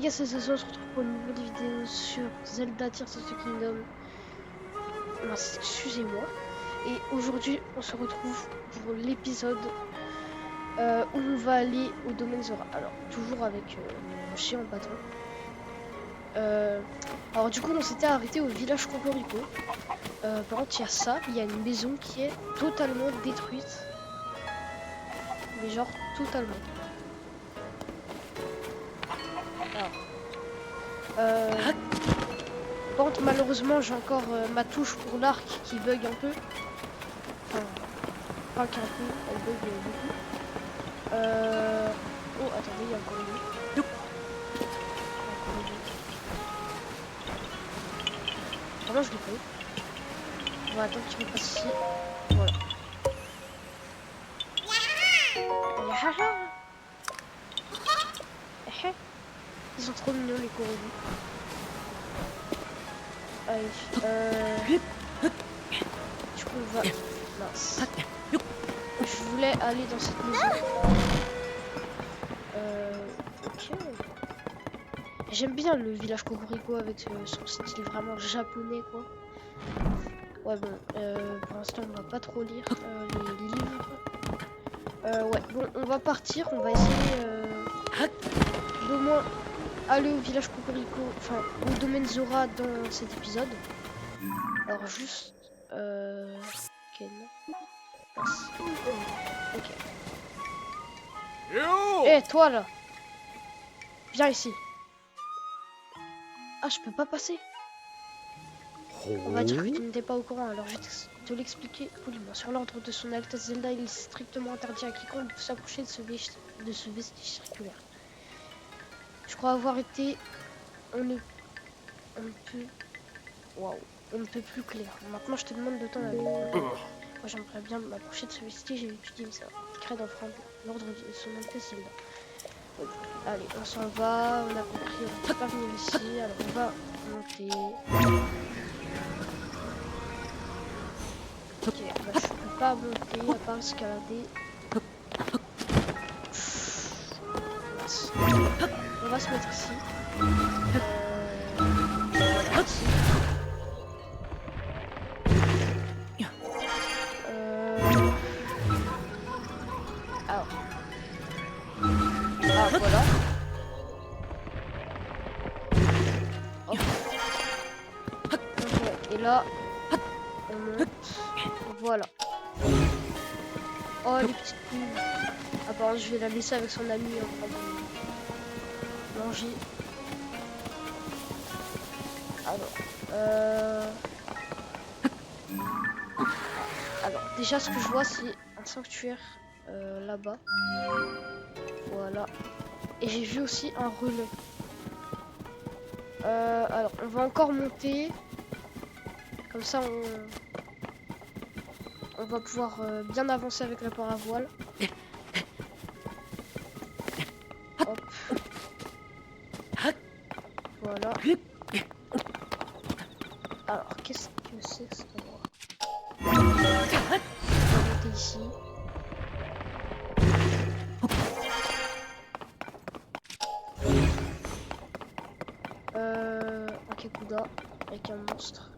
gars, c'est ce soir, on se retrouve pour une nouvelle vidéo sur Zelda Tears of the Kingdom. Mince, excusez-moi. Et aujourd'hui, on se retrouve pour l'épisode où on va aller au domaine Zora. Alors, toujours avec mon chien en bâton. Alors du coup, on s'était arrêté au village Cocorico. Par contre, il y a ça, il y a une maison qui est totalement détruite. Mais genre, totalement. Alors, par contre, malheureusement, j'ai encore ma touche pour l'arc qui bug un peu. Enfin, pas qu'un peu, elle bug beaucoup. Oh, attendez, il y a encore une. Vraiment, je l'ai pas eu. On va attendre qu'il repasse ici. Voilà. Ils sont trop mignons, les corobus. Allez, du coup, on va... Mince. Je voulais aller dans cette maison. Ok. J'aime bien le village Cocorico avec son style vraiment japonais, quoi. Ouais, bon, pour l'instant, on va pas trop lire les livres. Ouais, bon, on va partir. On va essayer d'au moins aller au village Cocorico, enfin, au domaine Zora dans cet épisode. Alors, juste... Ken. Ok. Eh, toi, là! Viens ici. Ah, je peux pas passer. On va dire que tu n'étais pas au courant, alors je vais te l'expliquer poliment. Sur l'ordre de son Altesse Zelda, il est strictement interdit à quiconque de s'approcher de ce vestige circulaire. Je crois avoir été... On ne peut plus clair. Maintenant, je te demande de ton avis. Moi, j'aimerais bien m'approcher de ce vestige et étudier ça. Crée d'enfreindre l'ordre de son Altesse Zelda. Donc, allez, on s'en va. On a compris, on peut pas venir ici. Alors, on va monter. Ok, bah, je peux pas monter à part escalader. On va se mettre ici. Voilà, ici. Alors. Ah, voilà. Hop. Ok, et là, on monte. Voilà. Oh, les petites poules. Apparemment, je vais la laisser avec son ami en train de manger. Alors, déjà, ce que je vois, c'est un sanctuaire là-bas. Voilà. Et j'ai vu aussi un relais. Alors, on va encore monter. Comme ça, on va pouvoir bien avancer avec la paravoile. Hop. Voilà. Alors, qu'est-ce que c'est que cet endroit? On va monter ici. Un Kekuda avec un monstre.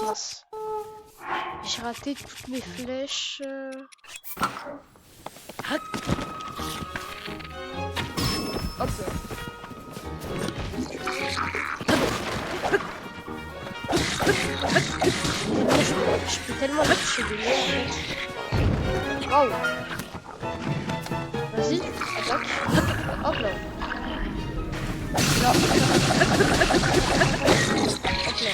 Mince. J'ai raté toutes mes flèches. Hop. Je peux tellement toucher de l'air. Waouh. Vas-y, attaque. Hop là. Là. Hop là.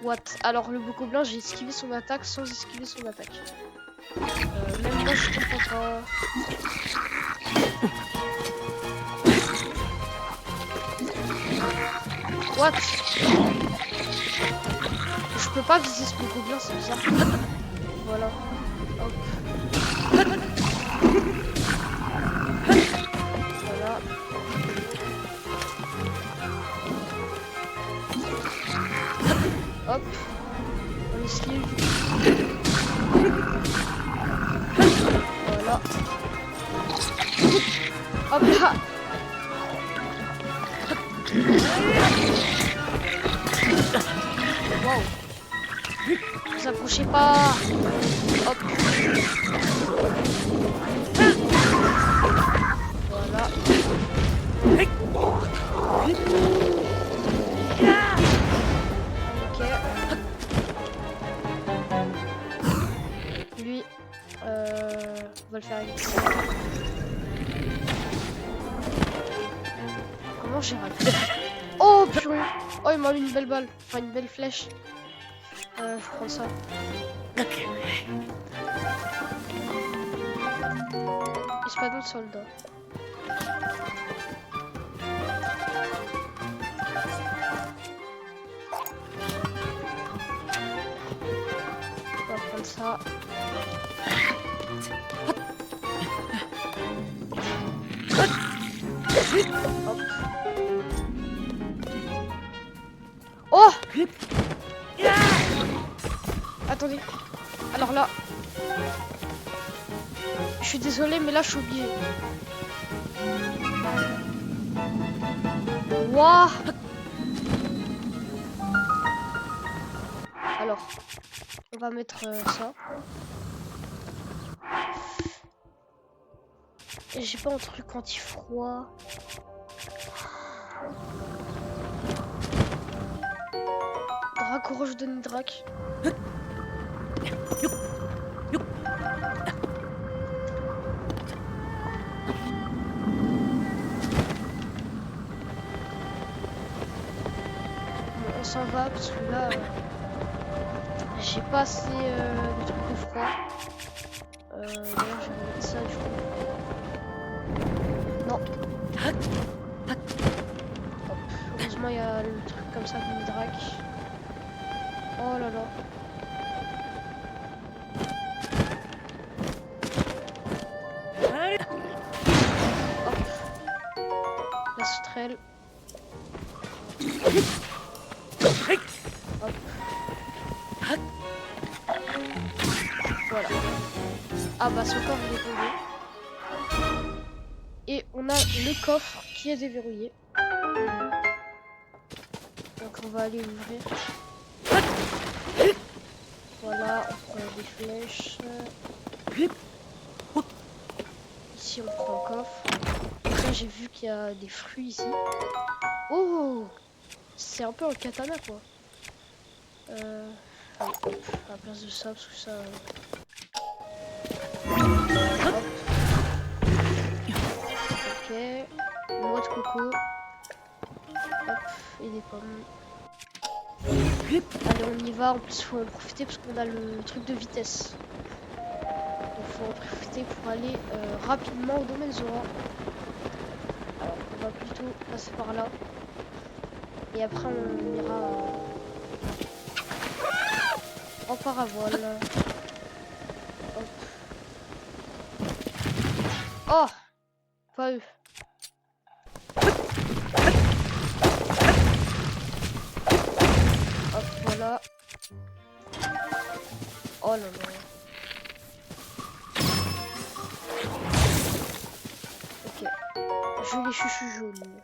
What? Alors le bouc blanc, j'ai esquivé son attaque sans esquiver son attaque. Même moi je comprends pas. What? Je peux pas viser ce gobelin, c'est bizarre. Voilà. Hop. Voilà. Hop. On esquive. Voilà. Hop là. Wow. Vous approchez pas. Hop. Voilà. Ok. Lui, on va le faire avec ça. Comment j'ai raté? Oh purée. Oh il m'a mis une belle balle. Enfin une belle flèche. Faut prendre ça. Espadon de soldat. On va prendre ça. Hop. Oh! Attendez. Alors là. Je suis désolé, mais là je suis obligé. Wouah! Alors. On va mettre ça. J'ai pas un truc anti-froid. Drac rouge de Nidrak. Bon, on s'en va parce que là j'ai pas assez de trucs de froid. D'ailleurs je vais mettre ça du coup. Non. Hop. Heureusement il y a le truc comme ça de Nidrak. Oh là là. Hop. La sauterelle. Hop. Voilà. Ah bah son coffre il est tombé. Et on a le coffre qui est déverrouillé. Donc on va aller l'ouvrir. Voilà, on prend des flèches. Ici on prend le coffre. Là j'ai vu qu'il y a des fruits ici. Oh! C'est un peu un katana quoi. Hop, à la place de ça, parce que ça... Hop. Ok. Noix de coco. Hop, et des pommes. Allez, on y va. En plus, faut en profiter parce qu'on a le truc de vitesse. Donc, faut en profiter pour aller rapidement au domaine Zora. Alors, on va plutôt passer par là. Et après, on ira en paravole. Hop. Oh! Pas eux. Hop, voilà. Oh là là. Ok. Je les chouchous jaunes.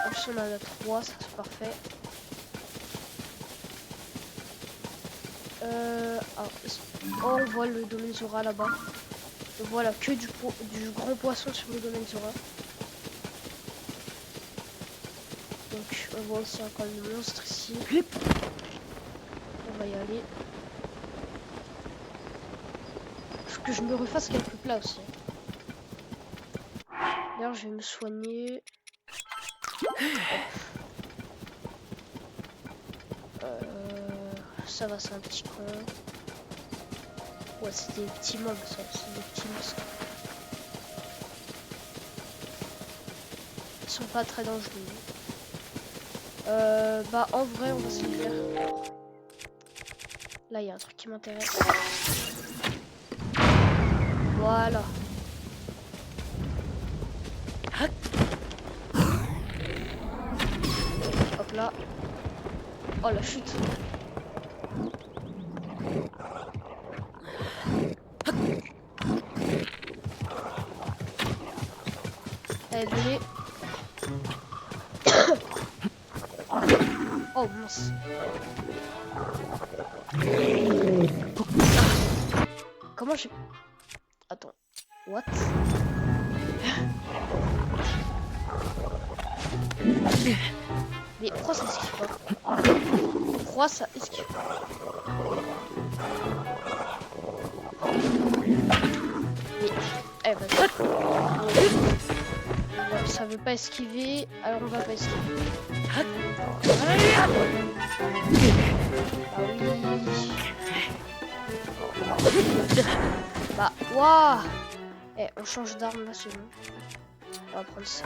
En plus, on en a 3, ça c'est parfait. Oh, on voit le domaine Zora là-bas. Voilà, que du grand poisson sur le domaine Zora. Donc, on voit aussi encore le monstre ici. On va y aller. Faut que je me refasse quelques plats aussi. D'ailleurs, je vais me soigner. Ça va, c'est un petit con. Ouais, c'est des petits mobs, ça. C'est des petits monstres. Ils sont pas très dangereux. Bah, en vrai, on va se les faire. Là, il y a un truc qui m'intéresse. Voilà. Hop là. Oh la chute. Allez, désolé. Oh mince. Comment j'ai... Attends. What? Mais pourquoi ça esquive pas? Pourquoi ça esquive pas? Mais... Eh vas-y. Ouais, ça veut pas esquiver, alors on va pas esquiver. Ah oui. Bah, waouh. Eh, on change d'arme là, c'est bon. On va prendre ça.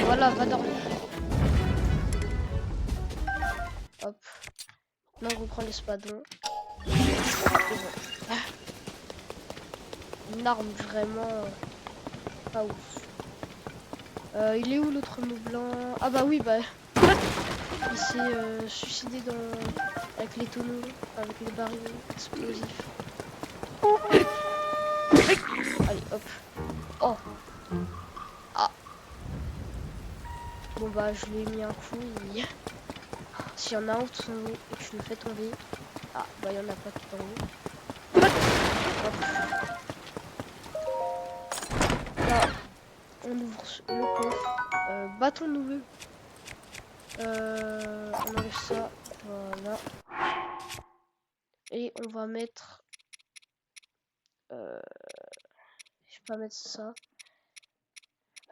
Voilà, va dormir. Hop. Là, on reprend l'espadon. Et bon. Une arme vraiment pas ouf. Il est où l'autre mot blanc? Ah bah oui, bah il s'est suicidé avec les tonneaux, avec les barils explosifs. Allez, hop. Oh. Ah. Bon bah je lui ai mis un coup. S'il y en a un tout en haut et que je le fais tomber. Ah bah il y en a pas tout en haut. Hop. Là, on ouvre le coffre. Bâton nouveau. On enlève ça. Voilà. Et on va mettre... je vais pas mettre ça.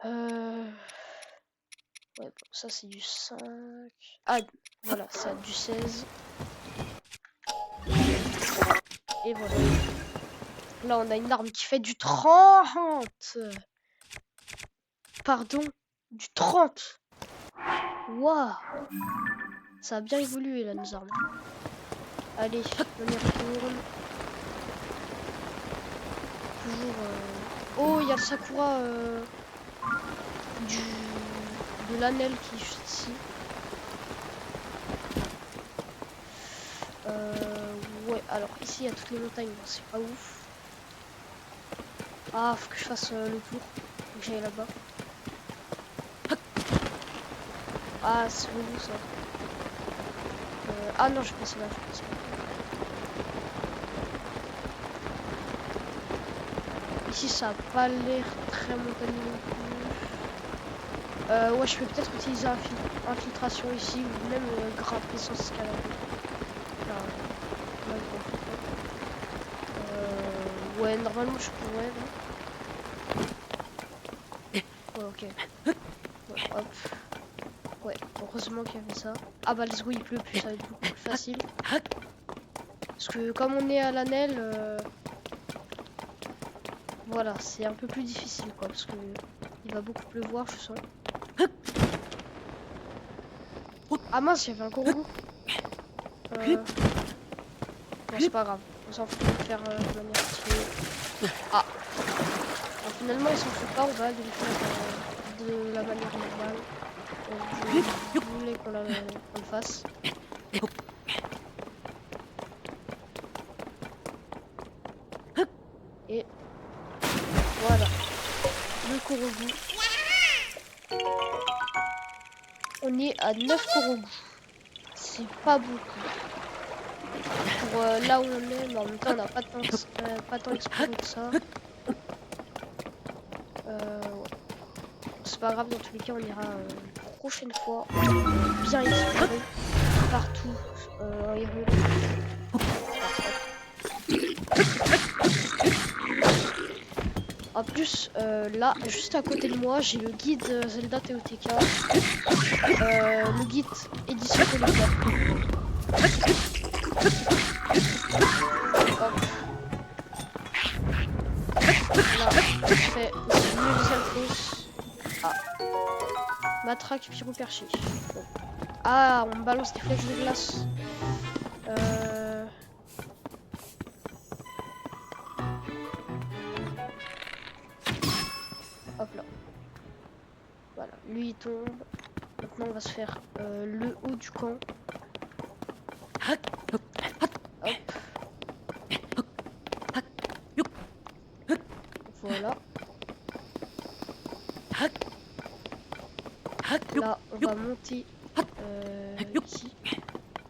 Ouais, bon, ça c'est du 5. Ah, voilà, ça du 16. Et voilà. Là, on a une arme qui fait du 30. Pardon, du 30. Waouh. Ça a bien évolué là, nos armes. Allez, on y retourne. Toujours... Oh, il y a le Sakura de l'Anel qui est juste ici. Ouais, alors ici il y a toutes les montagnes, bon, c'est pas ouf. Ah, faut que je fasse le tour. Faut que j'aille là-bas. Ah, c'est relou ça. Ah non, je passe là, je passe là. Ici ça a pas l'air très montagneux non plus. Ouais, je peux peut-être utiliser infiltration ici ou même grimper sans escalader. Ouais, normalement je pourrais là. Ouais, ok. Ouais, hop. Ouais, heureusement qu'il y avait ça. Ah bah, let's go, il pleut plus, ça va être beaucoup plus facile. Parce que comme on est à l'Anel, voilà, c'est un peu plus difficile quoi, parce que il va beaucoup pleuvoir, je sens. Ah mince, il y avait un Kongo. Bon, c'est pas grave, on s'en fout de faire de manière stylée. Ah, bon, finalement il s'en fout pas, on va aller le faire de la manière normale. Je voulais qu'on le fasse. Et voilà, le Korogu. On est à 9 Korogu. C'est pas beaucoup. Pour là où on est, mais en même temps on n'a pas tant exploré que ça. Ouais. C'est pas grave, dans tous les cas on ira une prochaine fois bien explorer partout en Hyrule. En plus, là, juste à côté de moi, j'ai le guide Zelda TOTK. Le guide édition collector. Hop. Là, je fais une deuxième fausse. Ah. Matraque pyro perché. Bon. Ah, on balance des flèches de glace. Hop là. Voilà, lui il tombe. Maintenant on va se faire le haut du camp. Hop. Voilà. Là, on va monter ici.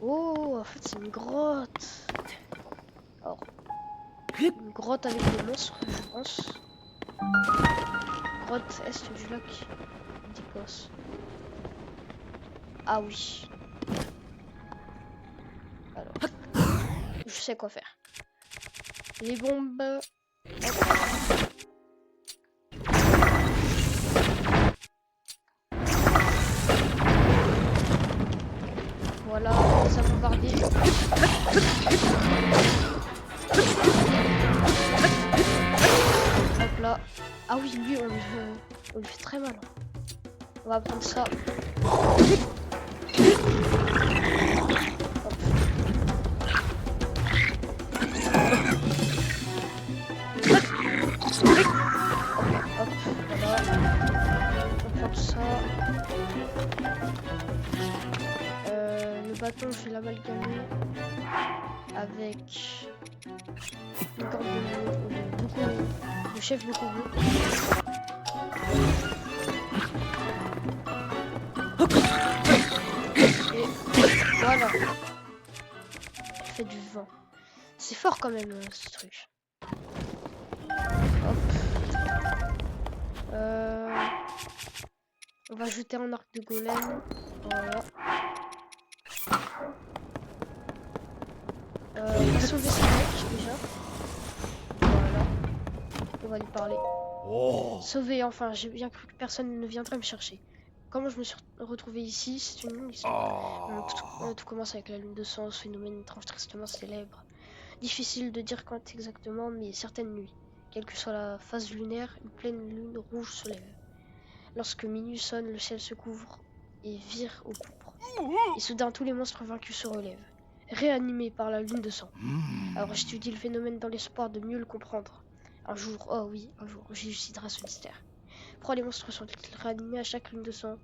Oh, en fait, c'est une grotte. Alors, une grotte avec des monstres, je pense. Grotte est du lac d'Écosse. Ah oui. Alors, je sais quoi faire. Les bombes. Hop. Voilà, ça va bombarder. Hop là. Ah oui, lui, on lui fait très mal. On va prendre ça. Hop. Hop, voilà. On prend ça. Le bâton, je vais l'amalgamer avec une corde de chef de combo. Et voilà. Il fait du vent. C'est fort quand même ce truc. Hop. On va jeter un arc de golem. Voilà. On va sauver ce mec déjà. Voilà. On va lui parler. Oh. Sauver, enfin, j'ai bien cru que personne ne viendrait me chercher. Comment je me suis retrouvé ici, c'est une longue histoire. Tout commence avec la lune de sang, ce phénomène étrange tristement célèbre. Difficile de dire quand exactement, mais certaines nuits, quelle que soit la phase lunaire, une pleine lune rouge se lève. Lorsque minuit sonne, le ciel se couvre et vire au pourpre. Et soudain, tous les monstres vaincus se relèvent, réanimés par la lune de sang. Alors j'étudie le phénomène dans l'espoir de mieux le comprendre. Un jour, oh oui, un jour, j'éluciderai ce mystère. Pourquoi les monstres sont-ils réanimés à chaque lune de sang?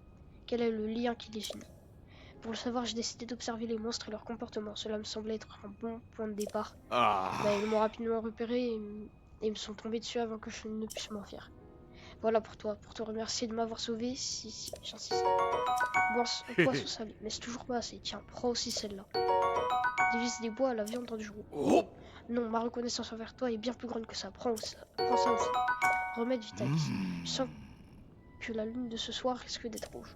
Quel est le lien qui les unit? Pour le savoir, j'ai décidé d'observer les monstres et leur comportement. Cela me semblait être un bon point de départ. Mais ils m'ont rapidement repéré et me sont tombés dessus avant que je ne puisse m'enfuir. Voilà pour toi, pour te remercier de m'avoir sauvé. Si, j'insiste. Poisson salé, mais c'est toujours pas assez. Tiens, prends aussi celle-là. Des vis, des bois, la viande dans du roux. Oh non, ma reconnaissance envers toi est bien plus grande que ça. Prends ça aussi. Remède Vitalis. Je sens que la lune de ce soir risque d'être rouge.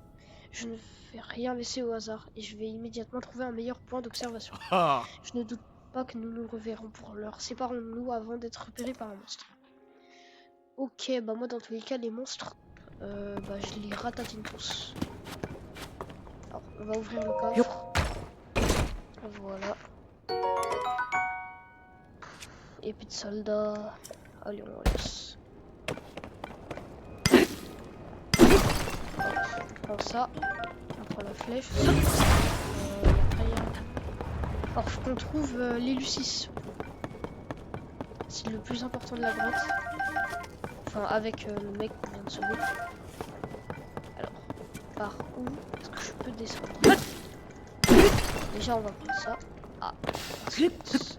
Je ne vais rien laisser au hasard et je vais immédiatement trouver un meilleur point d'observation. Je ne doute pas que nous nous reverrons pour l'heure. Séparons-nous avant d'être repérés par un monstre. Ok, bah moi dans tous les cas les monstres, je les ratatine tous. Alors on va ouvrir le coffre. Voilà. Épée de soldat. Allez on laisse. On prend ça. On prend la flèche. Alors faut qu'on trouve l'élucis. C'est le plus important de la grotte. Enfin avec le mec qu'on vient de sauver. Alors, par où est-ce que je peux descendre? Déjà on va prendre ça. Ah, ensuite,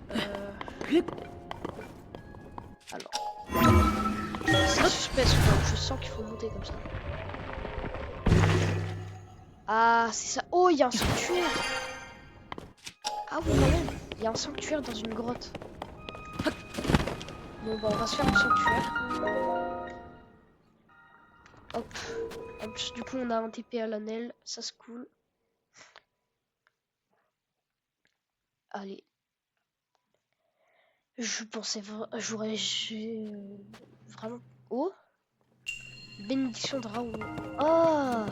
alors. C'est suspect quoi. Je sens qu'il faut monter comme ça. Ah c'est ça. Oh il y a un sanctuaire. Ah oui quand même. Il y a un sanctuaire dans une grotte. Bon bah on va se faire un sanctuaire. Hop. En plus du coup on a un TP à l'anel. Ça c'est cool. Allez. Je pensais j'aurais vraiment. Oh. Bénédiction de Raoul. Oh.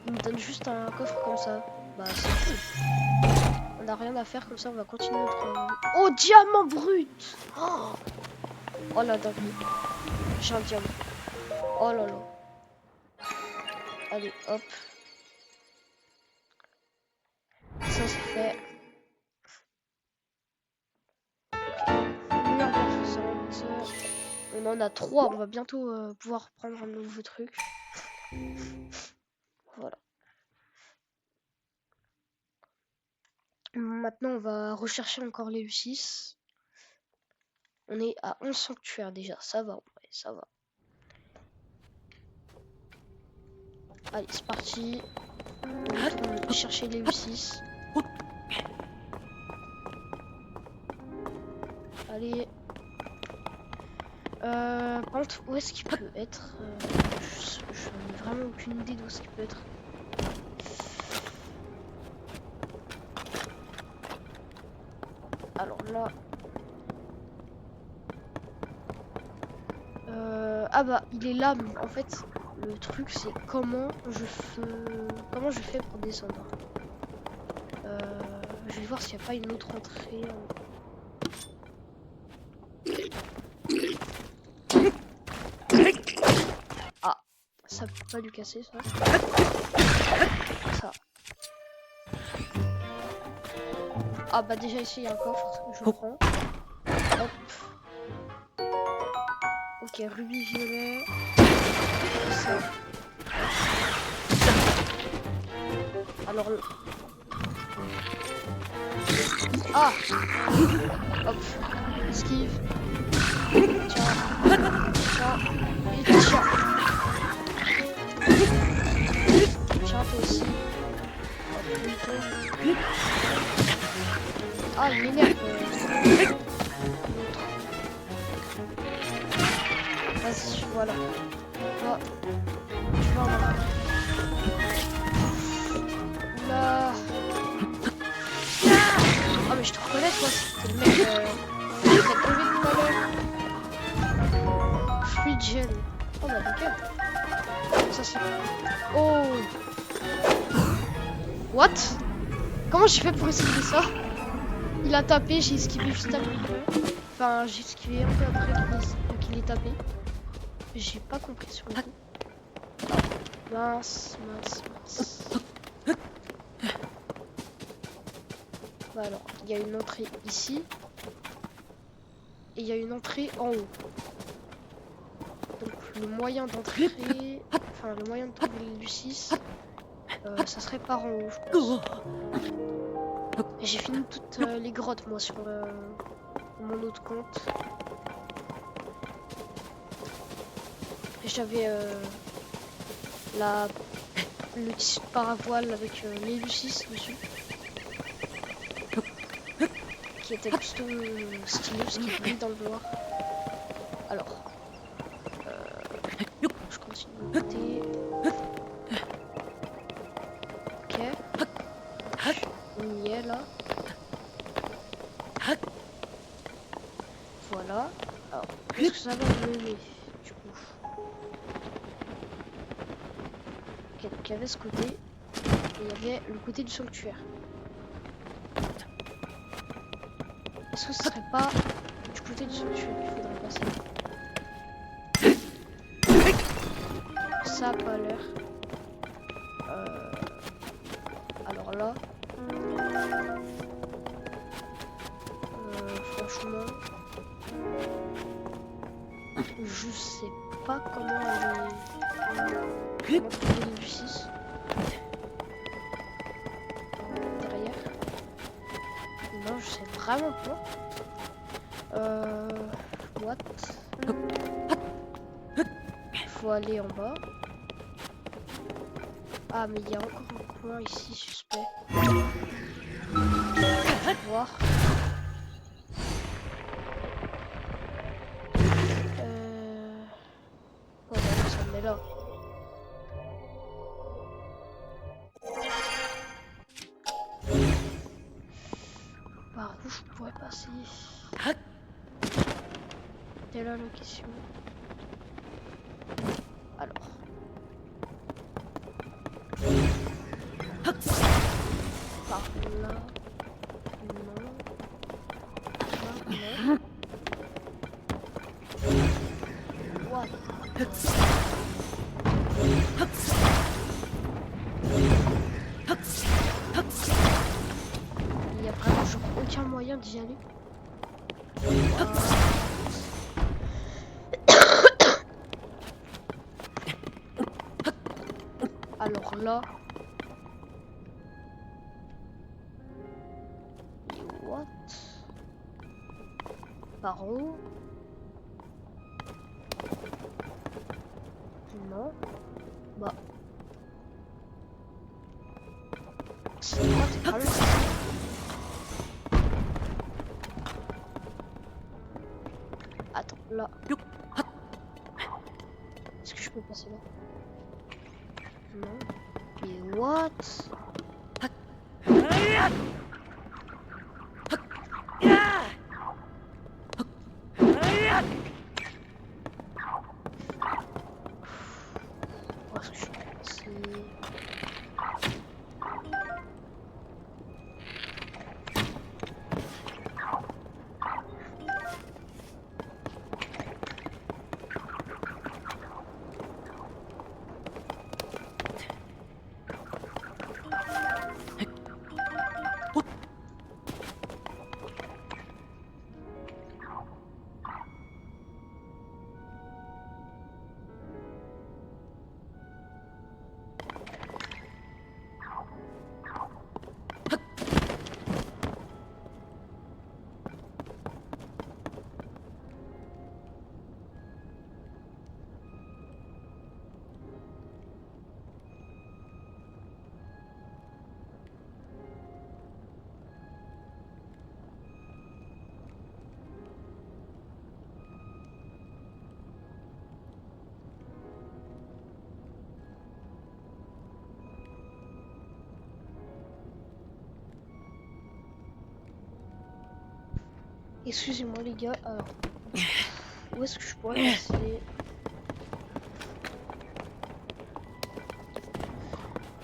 Il me donne juste un coffre comme ça. Bah c'est cool. On n'a rien à faire comme ça, on va continuer notre... Oh, diamant brut. Oh la dinguerie. J'ai un diamant. Oh là là. Allez, hop. Parfait. Lumière bienfaisante. On en a 3. On va bientôt pouvoir prendre un nouveau truc. Voilà. Maintenant, on va rechercher encore les U6. On est à 11 sanctuaires déjà. Ça va, ouais, ça va. Allez, c'est parti. On retourne chercher les U6. Allez. Par contre, où est-ce qu'il peut être je n'ai vraiment aucune idée d'où est-ce qu'il peut être. Alors là... ah bah, il est là, mais en fait, le truc c'est comment je fais pour descendre. Je vais voir s'il n'y a pas une autre entrée. Ah, ça peut pas lui casser ça. Ça. Ah bah déjà ici il y a un coffre, je le prends. Hop. Ok, rubis violet. Ça. Alors... Ah. Hop. Esquive. Tiens. Tiens. Et tiens. Tiens, toi aussi. Hop, ah, il m'énerve. Vas-y, voilà. Ah, tu vas en avoir. Là. Ah, mais je te reconnais, toi. C'est le mec qui a crevé tout à l'heure. Free gel. Oh, bah, nickel. Ça, c'est. Oh. What? Comment j'ai fait pour esquiver ça? Il a tapé, j'ai esquivé juste après. Enfin, j'ai esquivé un peu après qu'il ait tapé. J'ai pas compris sur le coup. Mince, mince, mince. Bah alors, il y a une entrée ici. Et il y a une entrée en haut. Donc le moyen d'entrer... Enfin, le moyen de trouver le 6, ça serait par en haut, je pense. J'ai fini toutes les grottes, moi, sur mon autre compte. J'avais le tissu de paravoile avec les U6 dessus. Qui était plutôt stylé parce qu'il brille dans le noir. Alors, je continue de monter. Ok. On y est là. Voilà. Alors, est-ce que ça va me lever du coup? Ok, donc il y avait ce côté. Et il y avait le côté du sanctuaire. Est-ce que ce serait pas du côté du sanctuaire qu'il faudrait passer? Ça a pas l'air. Alors là... franchement... Je sais pas comment comment trouver le 6 derrière. Non, je sais vraiment pas. What? Faut aller en bas. Ah, mais il y a encore un coin ici suspect. Voir. Oh non, ça me met là. Par où je pourrais passer? C'est là la question. Alors. Par là. Non. Là, non. What? moyen d'y aller? Alors là... What? Par où? Non. Bah... C'est quoi tes problèmes? Attends, là. Est-ce que je peux passer là? Non. Mais what? Où est-ce que je peux passer? Excusez-moi les gars, alors... Où est-ce que je pourrais passer?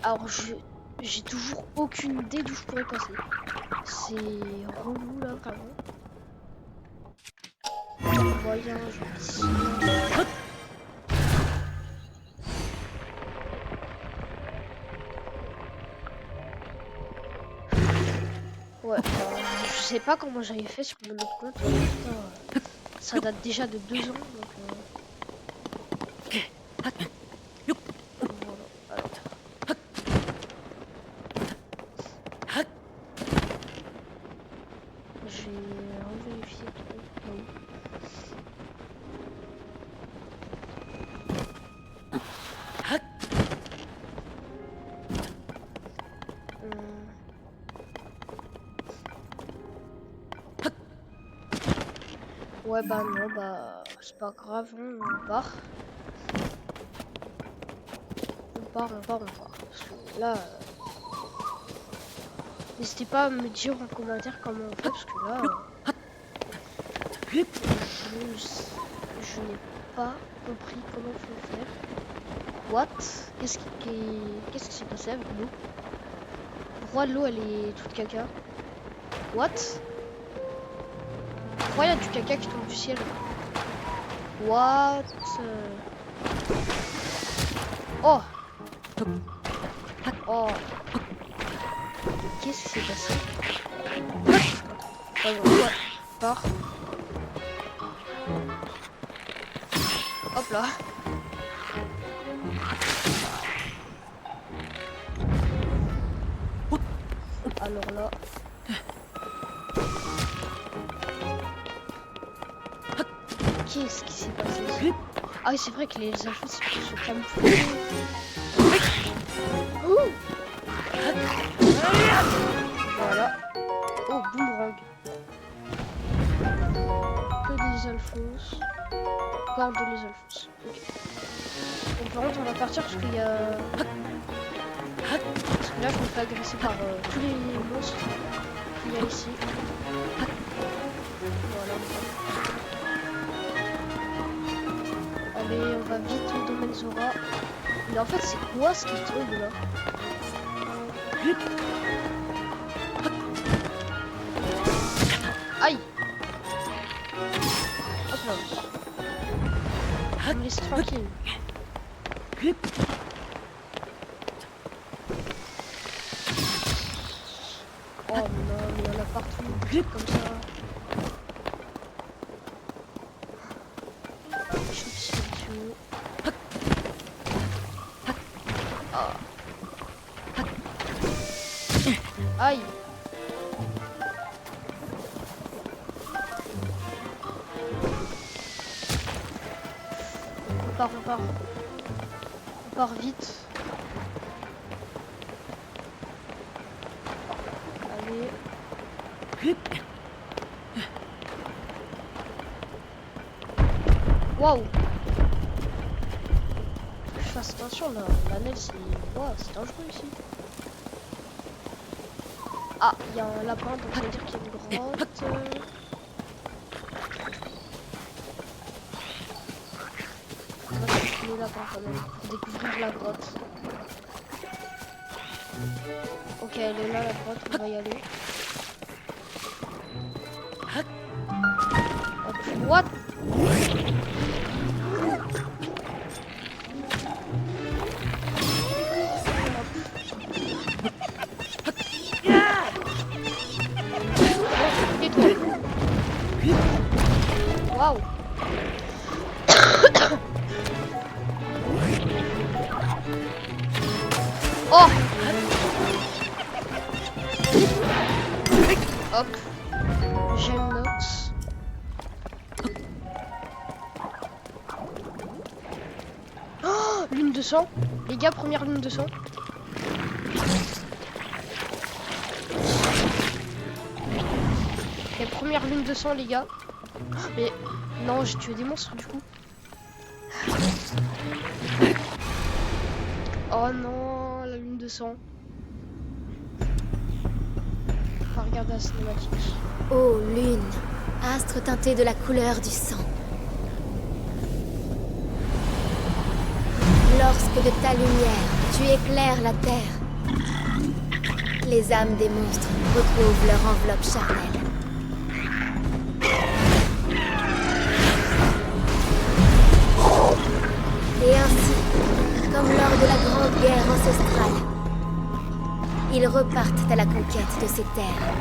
Alors j'ai toujours aucune idée d'où je pourrais passer. C'est relou là vraiment. Moyen, genre ici. Ouais, je sais pas comment j'avais fait sur mon autre compte. Putain, ça date déjà de 2 ans donc. Voilà. Alors. Je vais revérifier tout. Oui. Ouais bah non bah c'est pas grave, on part. On part. Parce que là, n'hésitez pas à me dire en commentaire comment on fait parce que là, je n'ai pas compris comment faut faire. What? Qu'est-ce qui s'est passé avec l'eau? Pourquoi l'eau elle est toute caca? What? Pourquoi il y a du caca qui tombe du ciel? What? Oh! Oh! Qu'est-ce qui s'est passé? Ouais, part. Hop là. Alors là. Qu'est-ce qui s'est passé? Ah oui, c'est vrai que les infos se camouflent. Voilà. Oh, boomerang. Que des alphos. Corde de les alphos. Ok. Donc par contre, on va partir parce qu'il y a... Parce que là, je me fais agresser par tous les monstres qu'il y a ici. Voilà. Allez, on va vite au domaine Zora. Mais en fait, c'est quoi ce qui tombe là? Aïe! Hop là. Je me laisse tranquille. Oh non, il y en a partout, comme ça. Ah. Aïe. On part vite. Allez. Waouh. Je fasse attention là, la neige c'est... Wow, c'est dangereux ici. Ah, il y a un lapin, donc ça veut dire qu'il y a une grotte. On va chercher les lapins quand même, pour découvrir la grotte. Ok, elle est là la grotte, on va y aller. Hop, what? Waouh. Oh. Hop. J'ai une note. Oh, lune de sang. Les gars, première lune de sang. Ok, première lune de sang, les gars. Mais non, j'ai tué des monstres du coup. Oh non, la lune de sang. On va regarder la cinématique. Ô lune, astre teinté de la couleur du sang. Lorsque de ta lumière, tu éclaires la terre, les âmes des monstres retrouvent leur enveloppe charnelle. Et ainsi, comme lors de la grande guerre ancestrale, ils repartent à la conquête de ces terres.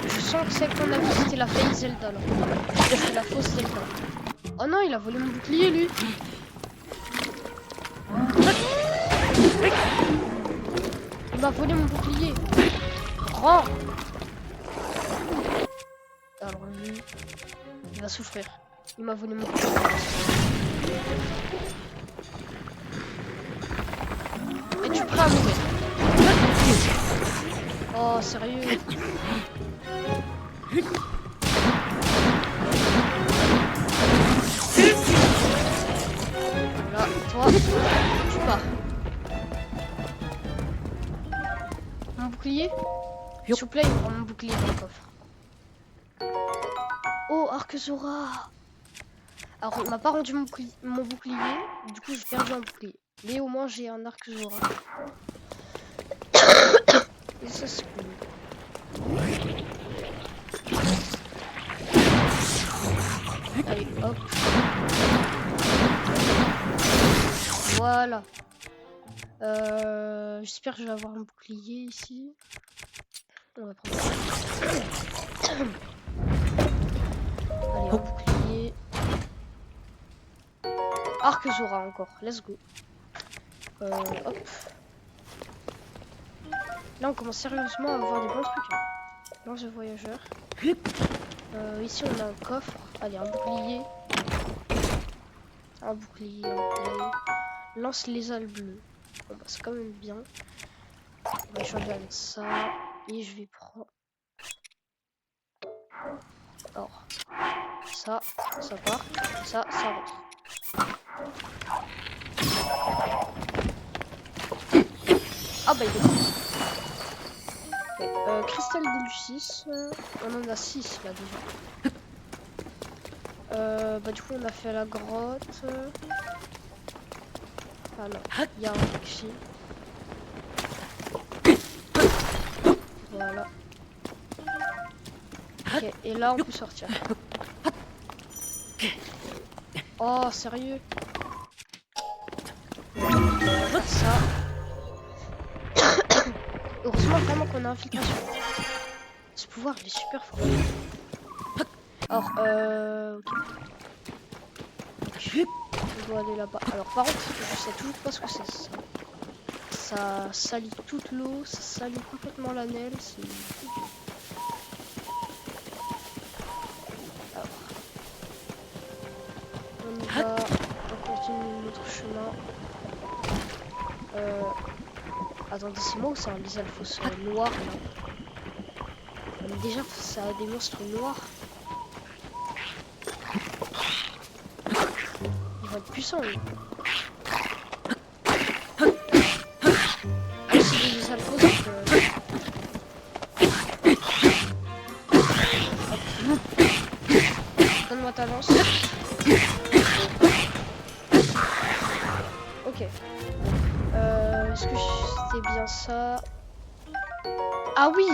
Je sens que celle qu'on a vue c'était la fake Zelda là. C'est la fausse Zelda. Oh non, il a volé mon bouclier lui. Il m'a volé mon bouclier. Rends. Alors lui, il va souffrir. Il m'a volé mon bouclier. Es-tu prêt à mourir? Oh sérieux? Là, toi, tu pars. Mon bouclier? S'il vous plaît, il prend mon bouclier dans le coffre. Oh, Arc-Zora! Alors, il m'a pas rendu mon bouclier, du coup j'ai perdu un bouclier. Mais au moins j'ai un Arc-Zora. Et ça c'est cool. Allez, hop. Voilà. J'espère que je vais avoir un bouclier ici. On va prendre ça. Allez, un bouclier. Arc-Zora encore. Let's go. Hop. Là, on commence sérieusement à avoir des bons trucs. Hein. Lance de voyageur. Ici, on a un coffre. Allez, un bouclier. Un bouclier, un bouclier. Lance les ailes bleues. Bon, bah, c'est quand même bien. On va échanger avec ça. Et je vais prendre... Alors, ça part. Ça rentre. Ah bah, il est bon. Okay. Cristal de Lucis, on en a 6 là déjà. Bah du coup on a fait la grotte. Ah non, il y a un truc ici. Voilà. Ok, et là on peut sortir. Oh sérieux? faire ça. Heureusement vraiment qu'on a infiltration. Ce pouvoir il est super fort. Alors ok. On doit aller là-bas. Alors par contre je sais toujours pas ce que c'est ça. Ça salit toute l'eau, ça salit complètement la neige. Alors on y va, on continue notre chemin. Attendez, c'est moi ou c'est un Lizalfos noir là? Mais déjà ça a des monstres noirs. Ils vont être puissants eux. Ah, c'est des Lizalfos donne-moi ta lance. Ok. Est-ce que c'était bien ça? Ah oui,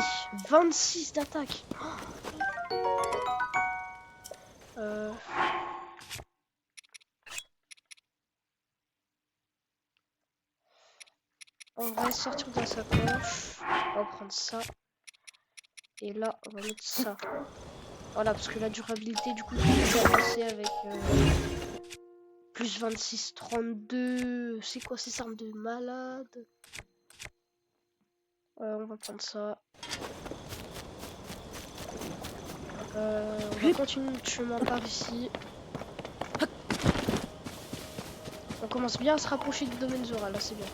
26 d'attaque. On va sortir de la sacoche. On va prendre ça. Et là, on va mettre ça. Voilà, parce que la durabilité, du coup, je vais commencer avec plus 26, 32. C'est quoi ces armes de malade? On va prendre ça. On va continuer notre chemin par ici. On commence bien à se rapprocher du domaine Zora, là c'est bien.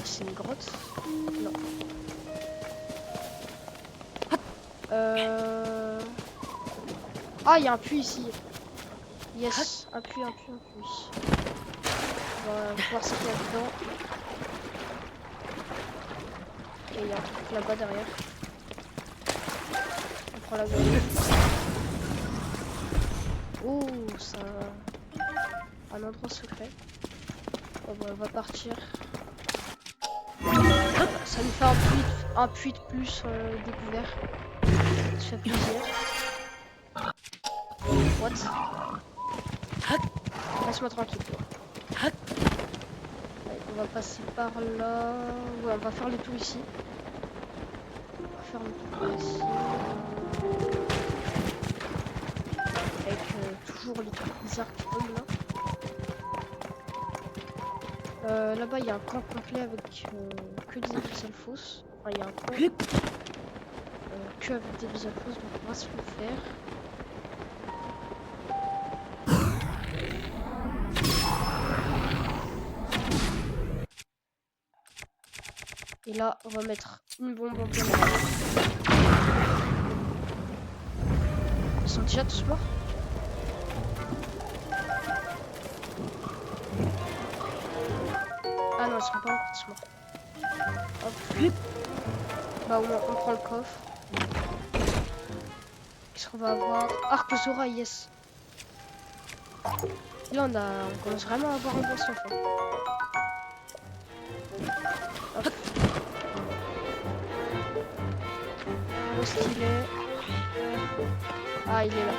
C'est une grotte? Non. Ah, il y a un puits ici. Yes, un puits. On va voir ce qu'il y a dedans. Et il y a un truc là-bas derrière. On prend la grenade. Oh, ça... un endroit secret. Bon, bah, on va partir. Ça nous fait un puits de plus découvert. Ça fait plaisir. What? Laisse-moi tranquille. Allez, on va passer par là. Ouais, on va faire le tour ici. On va faire le tour par ici. Avec toujours les trucs bizarres qui tombent là. Là-bas, il y a un camp complet avec que des Lizalfos. Enfin, il y a un camp que avec des Lizalfos, donc on va se le faire. Et là, on va mettre une bombe en plein milieu. Ils sont déjà tous morts? Ah non, ils seront pas encore tous morts. Hop. Bah, on prend le coffre. Qu'est-ce qu'on va avoir? Arc Zora, yes. Et là, on commence vraiment à avoir un bon sang. Hop. Gros stylet. Ah, il est là.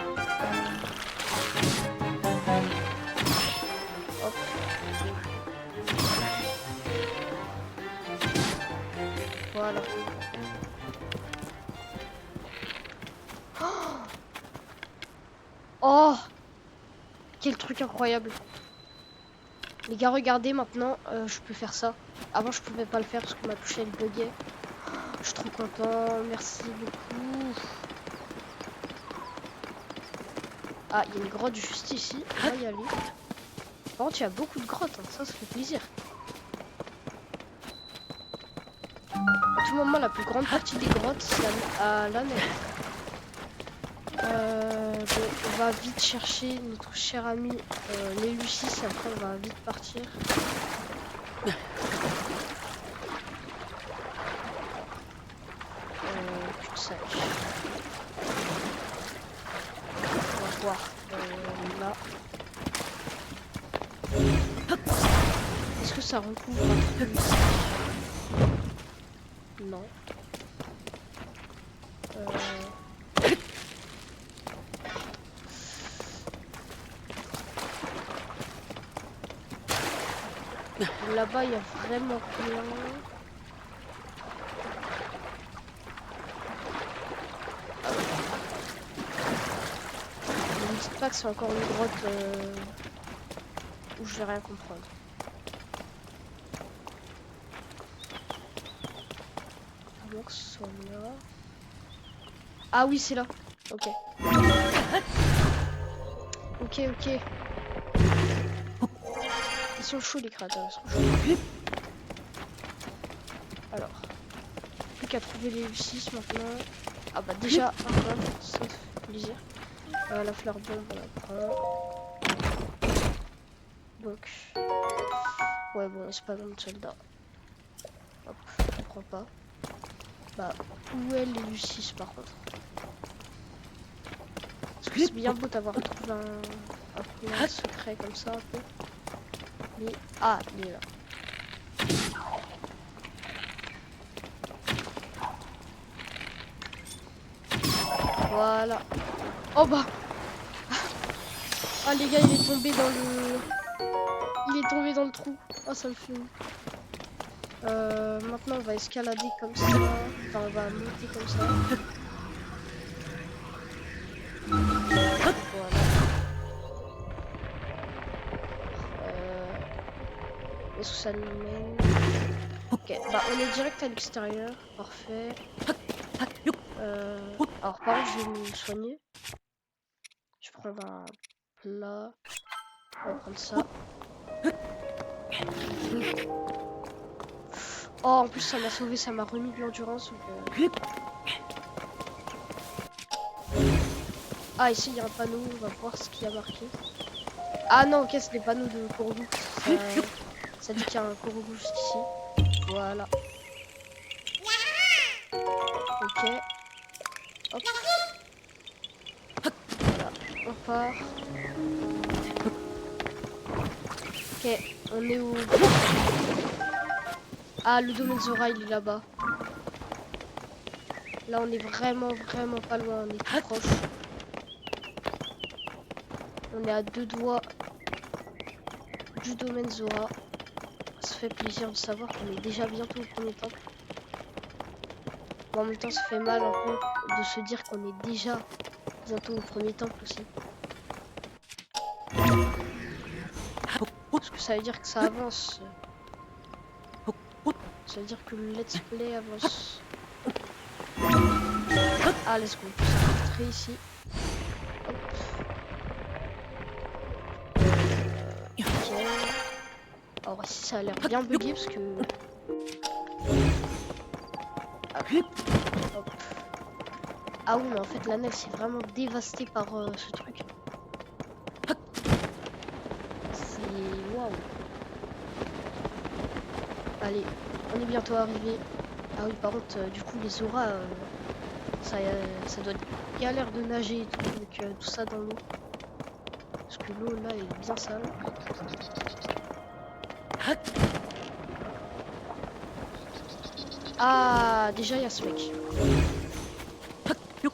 Hop. Voilà. Oh, quel truc incroyable. Les gars, regardez maintenant, je peux faire ça. Avant, je pouvais pas le faire parce que ma touche elle buguait. Je suis trop content, merci beaucoup. Ah, il y a une grotte juste ici, on va y aller. Par contre, il y a beaucoup de grottes, hein. Ça fait plaisir. À tout moment, la plus grande partie des grottes, c'est à la neige. Bon, on va vite chercher notre cher ami les Lucis, après on va vite partir. Cul-de-sac. On va voir là. Est-ce que ça recouvre un truc ici? Non. Là-bas, il y a vraiment rien. Ne me dites pas que c'est encore une grotte où je vais rien comprendre. Avant que ce soit là. Ah oui, c'est là. Ok. Ok, ok. Ils sont chauds les créateurs. Ils sont chauds. Alors. Plus qu'à trouver les U6 maintenant. Ah bah déjà, un coffre, ça fait plaisir. La fleur bombe, on la prend. Donc. Ouais, bon, c'est pas de soldat. Hop, on prend pas. Bah, où est les U6 par contre? Parce que c'est bien beau d'avoir trouvé un plan secret comme ça un peu. Mais. Ah, il est là. Voilà. Oh bah! Ah les gars, il est tombé dans le. Il est tombé dans le trou. Ah, ça me fait. Maintenant, on va escalader comme ça. Enfin, on va monter comme ça. Voilà. Est-ce que ça nous mène? Ok, bah on est direct à l'extérieur. Parfait. Alors, par contre, je vais me soigner. Je vais prendre un plat. On va prendre ça. Oh, en plus, ça m'a sauvé, ça m'a remis de l'endurance. Ah, ici, il y a un panneau. On va voir ce qu'il y a marqué. Ah non, ok, c'est des panneaux de Korogu. Ça dit qu'il y a un Korogu juste ici. Voilà. Ok. Hop. Voilà. On part. Ok, on est où? Ah, le domaine Zora, il est là-bas. Là, on est vraiment pas loin. On est tout proche. On est à 2 doigts du domaine Zora. Ça fait plaisir de savoir qu'on est déjà bientôt au premier temple. Bon, en même temps, ça fait mal un peu de se dire qu'on est déjà bientôt au premier temple aussi. Parce que ça veut dire que ça avance. Ça veut dire que le let's play avance. Ah, let's go. Ça va très ici. Hop. Ok. Alors ici, ça a l'air bien bugué parce que... Hop. Ah oui, mais en fait, la neige, c'est vraiment dévasté par ce truc. C'est... Waouh. Allez, on est bientôt arrivé. Ah oui, par contre, du coup, les auras, ça doit être galère de nager et tout, avec tout ça dans l'eau. Parce que l'eau, là, est bien sale. Ah, déjà, il y a ce mec.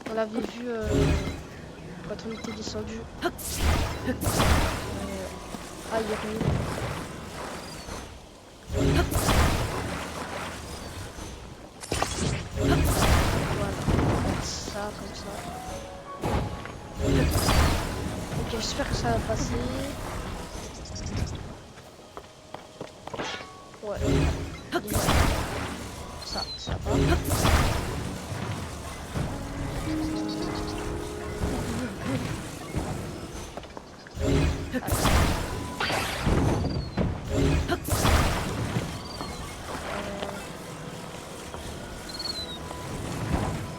On l'avait vu quand on était descendu. Ah, il est revenu. Voilà, ça, comme ça. Ok, j'espère que ça va passer. Ouais. Ça va.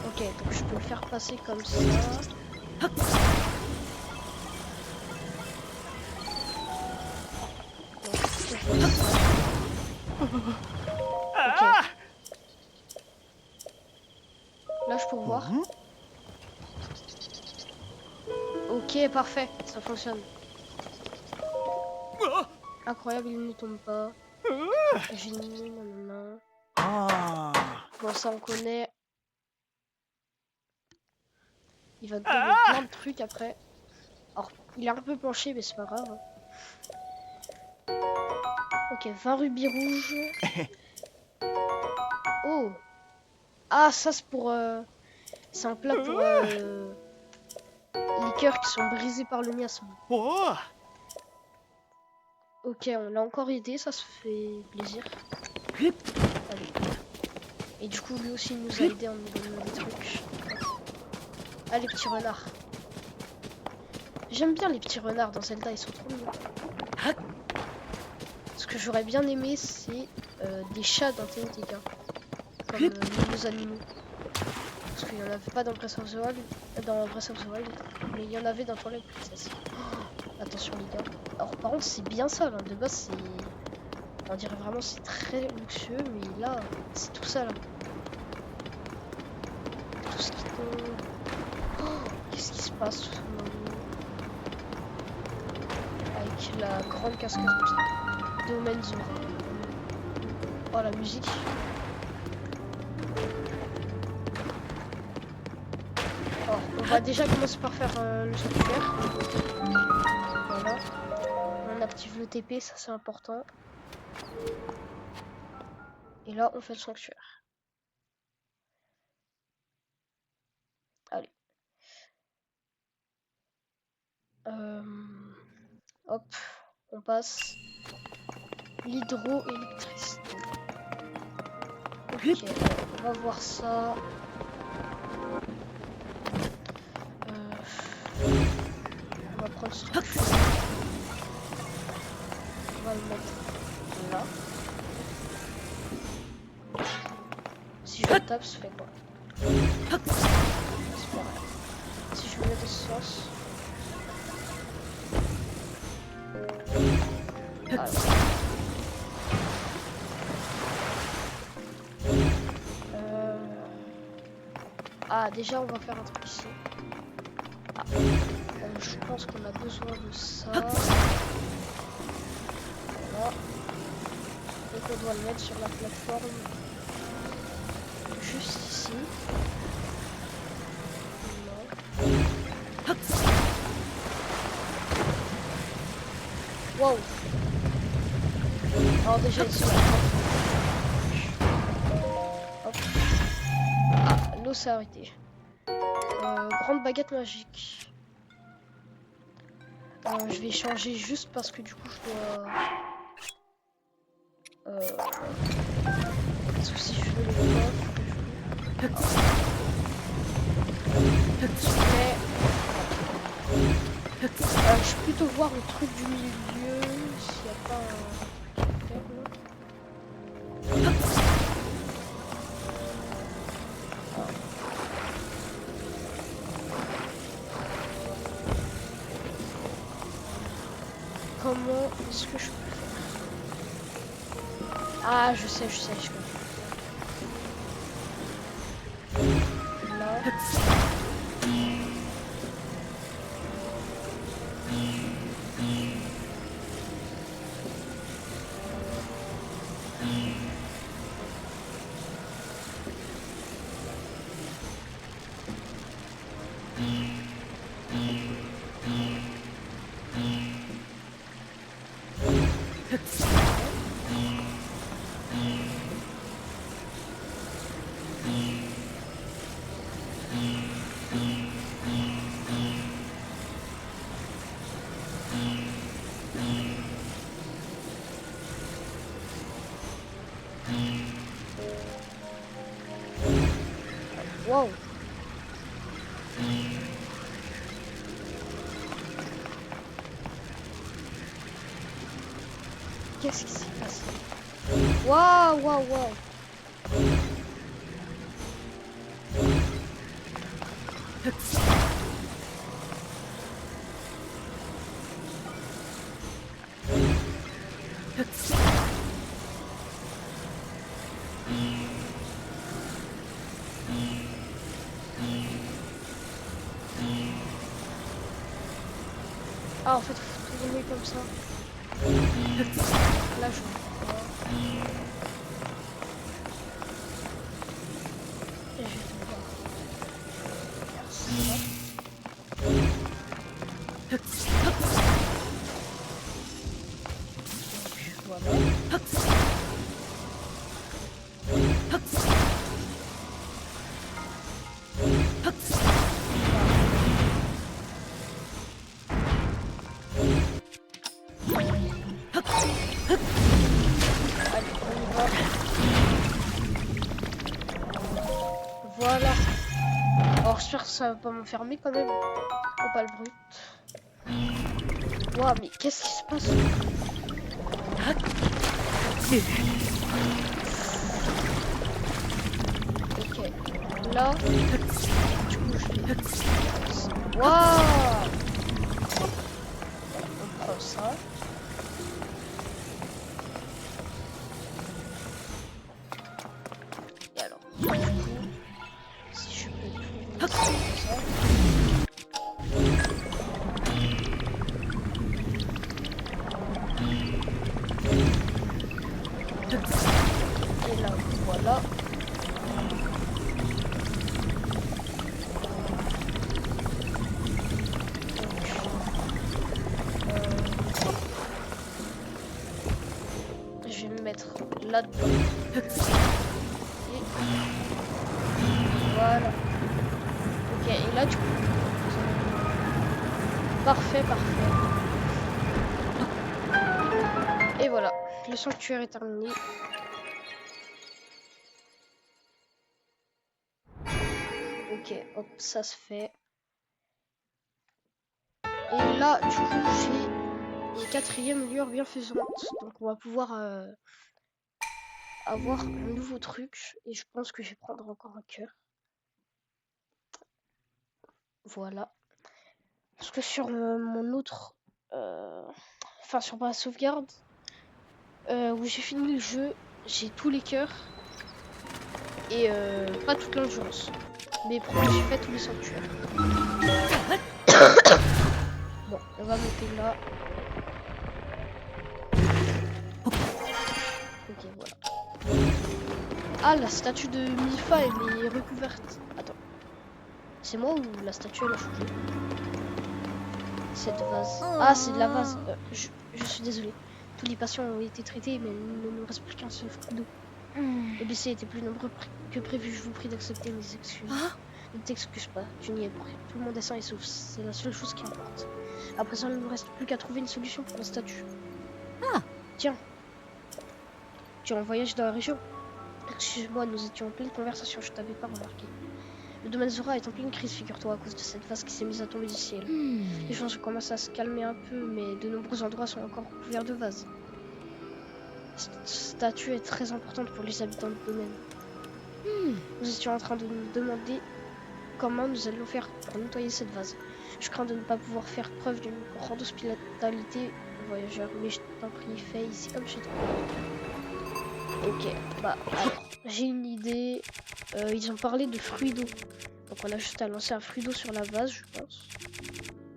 Ok, donc je peux le faire passer comme ça. Ok. Là, je peux voir. Ok, parfait. Ça fonctionne. Incroyable, il ne tombe pas. Génie, nanana. Bon, ça, on connaît. Il va te donner plein de trucs après. Alors, il est un peu penché, mais c'est pas grave. Ok, 20 rubis rouges. Oh. Ah, ça c'est pour... C'est un plat pour les cœurs qui sont brisés par le miasme. Oh! Ok, on l'a encore aidé, ça se fait plaisir. Allez. Et du coup, lui aussi, il nous a aidé en nous donnant des trucs. Allez, petits renards. J'aime bien les petits renards dans Zelda, ils sont trop mignons. Ce que j'aurais bien aimé, c'est des chats dans TOTK. Comme nouveaux animaux. Parce qu'il n'y en avait pas dans Breath of the Wild, mais il y en avait dans Twilight Princess. Oh, attention les gars. Alors par contre c'est bien ça là, de base c'est... On dirait vraiment c'est très luxueux, mais là c'est tout ça là. Tout ce qui tombe. Oh, qu'est-ce qui se passe avec la grande casquette comme ça de Menzo. Oh la musique. Alors, on va déjà commencer par faire le sanctuaire. Voilà. On active le TP, ça c'est important. Et là, on fait le sanctuaire. Allez. Hop, on passe. L'hydroélectricité. Ok, on va voir ça. On va prendre ce truc. On va le mettre là. Si je le tape, ça fait quoi? C'est pas grave. Si je le mets dans ce sens. Alors. Ah, déjà, on va faire un truc ici. Ah. Je pense qu'on a besoin de ça. Voilà. Et qu'on doit le mettre sur la plateforme juste ici. Wow. Alors déjà ici. Hop. Ah, l'eau s'est arrêtée. Grande baguette magique. Je vais changer juste parce que du coup je dois... Parce que si je veux les coffres... Je vais plutôt voir le truc du milieu, s'il n'y a pas un... Comment est-ce que je peux faire? Ah, je sais, je comprends. Là. Wow. Qu'est-ce qui s'est passé? Waouh, waouh, waouh. Ah, en fait, faut tourner comme ça. Là, je vois. Et je vais devoir faire ça. Donc, voilà. Allez, on y va. Voilà. Alors j'espère que ça va pas m'enfermer quand même. Oh pas le brut. Waouh, mais qu'est-ce qui se passe? Ok. Là. Du coup je vais. Waouh. On prend ça. Et alors, du coup, si je peux tout ça. Et là, voilà. Je vais me mettre là-dedans. Et voilà. Ok, et là du coup. Parfait, parfait. Et voilà, le sanctuaire est terminé. Ok, hop, ça se fait. Et là, du coup, j'ai une 4e lueur bienfaisante. Donc on va pouvoir avoir un nouveau truc. Et je pense que je vais prendre encore un cœur. Voilà. Parce que sur mon autre... Enfin, sur ma sauvegarde, où j'ai fini le jeu, j'ai tous les cœurs. Et pas toute l'endurance. Mais pourquoi j'ai fait tous les sanctuaires. Bon, on va monter là. Ok, voilà. Ah, la statue de Mifa, elle est recouverte. Attends. C'est moi ou la statue, elle a changé? Cette vase. Ah, c'est de la vase. Je suis désolé. Tous les patients ont été traités, mais il ne nous reste plus qu'un seul fruit d'eau. Les blessés étaient plus nombreux que prévu. Je vous prie d'accepter mes excuses. Ne t'excuse pas, tu n'y es pour rien. Tout le monde est sain et sauf. C'est la seule chose qui importe. À présent, il ne nous reste plus qu'à trouver une solution pour la statue. Tiens. Tu es en voyage dans la région? Excuse-moi, nous étions en pleine conversation, je t'avais pas remarqué. Le domaine Zora est en pleine crise, figure-toi, à cause de cette vase qui s'est mise à tomber du ciel. Les choses commencent à se calmer un peu, mais de nombreux endroits sont encore couverts de vases. Cette statue est très importante pour les habitants du domaine. Nous étions en train de nous demander comment nous allons faire pour nettoyer cette vase. Je crains de ne pas pouvoir faire preuve d'une grande hospitalité voyageur, mais je t'en prie, fais ici comme chez toi. Ok, bah alors, j'ai une idée. Ils ont parlé de fruits d'eau. Donc on a juste à lancer un fruit d'eau sur la vase, je pense.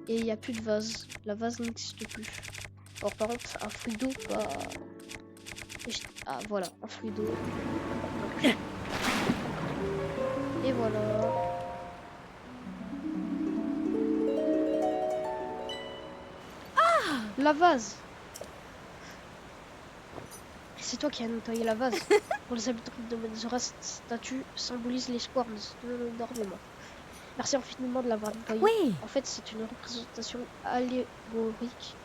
Et il n'y a plus de vase. La vase n'existe plus. Alors par contre, un fruit d'eau, bah... Ah voilà, un fruit d'eau. Et voilà. La vase. C'est toi qui as nettoyé la vase. Pour les habitants de domaine Zora, cette statue symbolise l'espoir, nous soutenons énormément. Merci infiniment de l'avoir nettoyée. Oui. En fait, c'est une représentation allégorique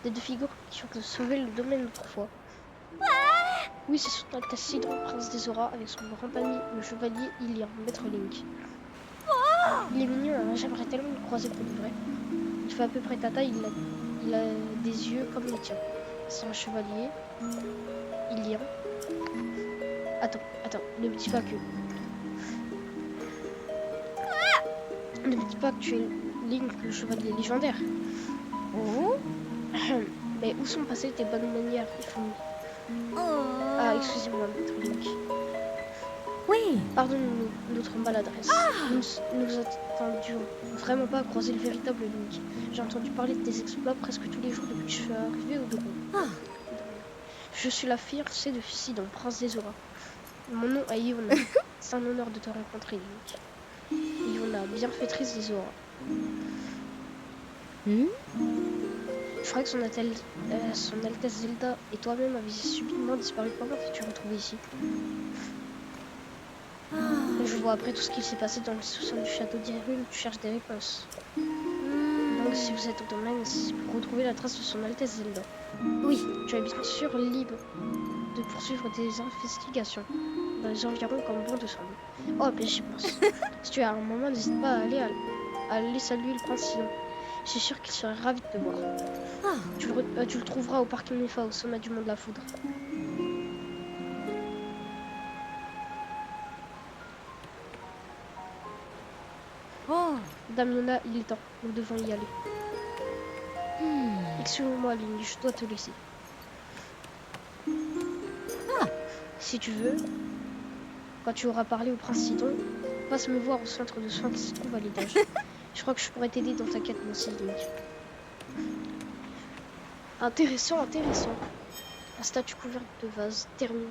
des deux figures qui ont sauvé le domaine autrefois. Oui, c'est son Altesse Sidron, prince des Zora, avec son grand ami, le chevalier Ilian, maître Link. Il est mignon, hein, j'aimerais tellement le croiser pour de vrai. Il fait à peu près ta taille, il a des yeux comme les tiens. C'est un chevalier. Ilian. Attends, ne me dis pas que... Ne me dis pas que tu es Link, le chevalier légendaire. Mais où sont passées tes bonnes manières, Ifumi? Ah, excusez-moi, maître Link. Oui. Pardonne-nous notre maladresse. Nous attendions vraiment pas à croiser le véritable Link. J'ai entendu parler de tes exploits presque tous les jours depuis que je suis arrivée au domaine. Je suis la fiancée de Sidon, prince des Zora. Mon nom est Iona. C'est un honneur de te rencontrer, Link. Iona, bienfaitrice des Zora. Je crois que son Altesse Zelda et toi-même avez subitement disparu. Comment t'es-tu retrouvé ici? Je vois après tout ce qui s'est passé dans le sous-sol du château d'Hyrule, tu cherches des réponses. Donc si vous êtes au domaine, c'est pour retrouver la trace de son Altesse Zelda. Oui. Tu es bien sûr libre de poursuivre tes investigations dans les environs comme bon te semble. Oh, mais j'y pense. Si tu as un moment, n'hésite pas à aller saluer le prince Sidon. Je suis sûr qu'il serait ravi de te voir. Tu le trouveras au parc Mifa, au sommet du mont de la Foudre. Oh. Dame Yona, il est temps. Nous devons y aller. Excuse-moi, Lynn, je dois te laisser. Si tu veux, quand tu auras parlé au prince Sidon, passe me voir au centre de soins qui se trouve à l'étage. Je crois que je pourrais t'aider dans ta quête, moi aussi, Link. Intéressant, intéressant. Un statue couverte de vase, terminé.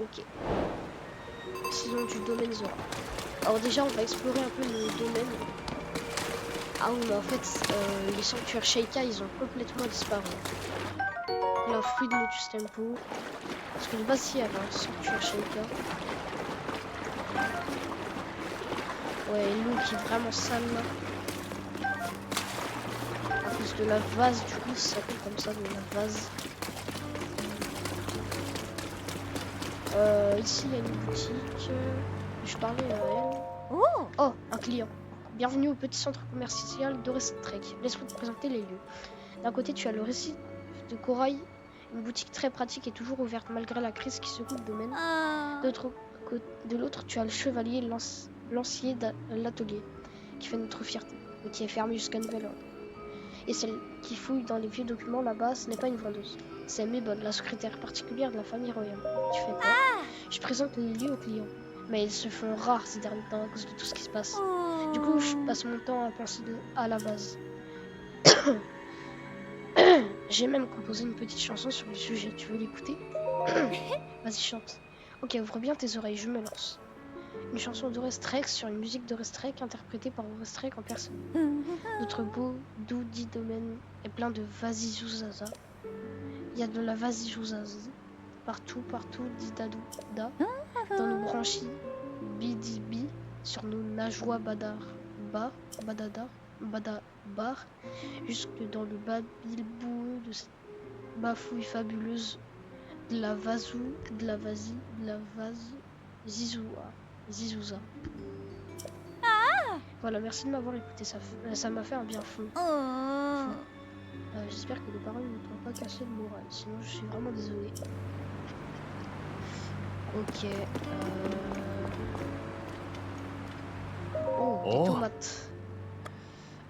Ok. Sinon du domaine Zora. Alors déjà, on va explorer un peu le domaine. Ah oui, mais en fait, les sanctuaires Sheikah, ils ont complètement disparu. La fruit de Lotus Temple. Parce que de base, il y avait un sanctuaire Sheikah. Ouais, l'eau qui est vraiment sale là. À cause de la vase, du coup, ça s'appelle comme ça, de la vase. Ici, il y a une boutique. Je parlais à elle. Oh, un client. Bienvenue au petit centre commercial d'Orestrek. Laisse-moi te présenter les lieux. D'un côté, tu as le récit de Corail, une boutique très pratique et toujours ouverte malgré la crise qui secoue le domaine. De l'autre, tu as le chevalier lancier de l'atelier, qui fait notre fierté, mais qui est fermé jusqu'à nouvel ordre. Et celle qui fouille dans les vieux documents là-bas, ce n'est pas une vendeuse. C'est Mabon, la secrétaire particulière de la famille royale. Tu fais quoi? Je présente les lieux aux clients. Mais ils se font rares ces derniers temps à cause de tout ce qui se passe. Du coup, je passe mon temps à penser à la base. J'ai même composé une petite chanson sur le sujet. Tu veux l'écouter? Vas-y, chante. Ok, ouvre bien tes oreilles, je me lance. Une chanson d'Orestrek sur une musique d'Orestrek interprétée par Orestrek en personne. Notre beau, doux, dit domaine est plein de Vazizuzaza. Il y a de la Vazizuzazi. Partout, dit Dadouda. Dans nos branchies, Bidibi, sur nos nageois Badadar, jusque dans le babilbou de cette bafouille fabuleuse de la Vazou, de la Vazi, de la Vaz, Zizouza. Voilà, merci de m'avoir écouté, ça m'a fait un bien fou. J'espère que les paroles ne t'ont pas cassé le moral, sinon je suis vraiment désolé. Ok. Oh, des tomates.